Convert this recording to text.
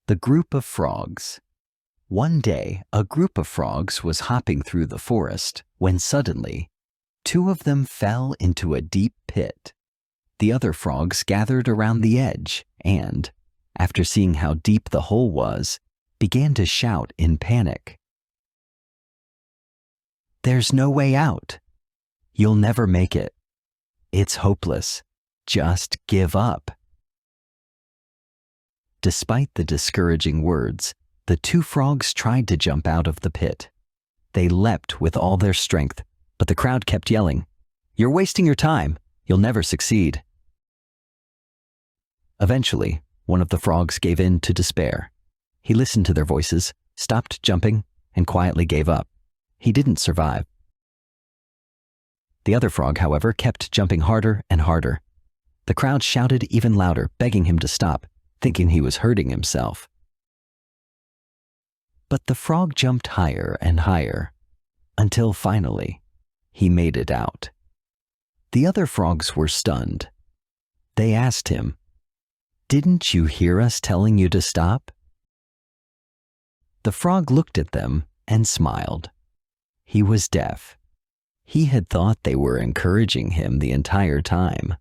The group of frogs. One day, a group of frogs was hopping through the forest when suddenly, two of them fell into a deep pit. The other frogs gathered around the edge and, after seeing how deep the hole was, began to shout in panic. "There's no way out. You'll never make it. It's hopeless. Just give up." Despite the discouraging words, the two frogs tried to jump out of the pit. They leapt with all their strength, but the crowd kept yelling, "You're wasting your time. You'll never succeed." Eventually, one of the frogs gave in to despair. He listened to their voices, stopped jumping, and quietly gave up. He didn't survive. The other frog, however, kept jumping harder and harder. The crowd shouted even louder, begging him to stop, thinking he was hurting himself. But the frog jumped higher and higher, until finally, he made it out. The other frogs were stunned. They asked him, "Didn't you hear us telling you to stop?" The frog looked at them and smiled. He was deaf. He had thought they were encouraging him the entire time.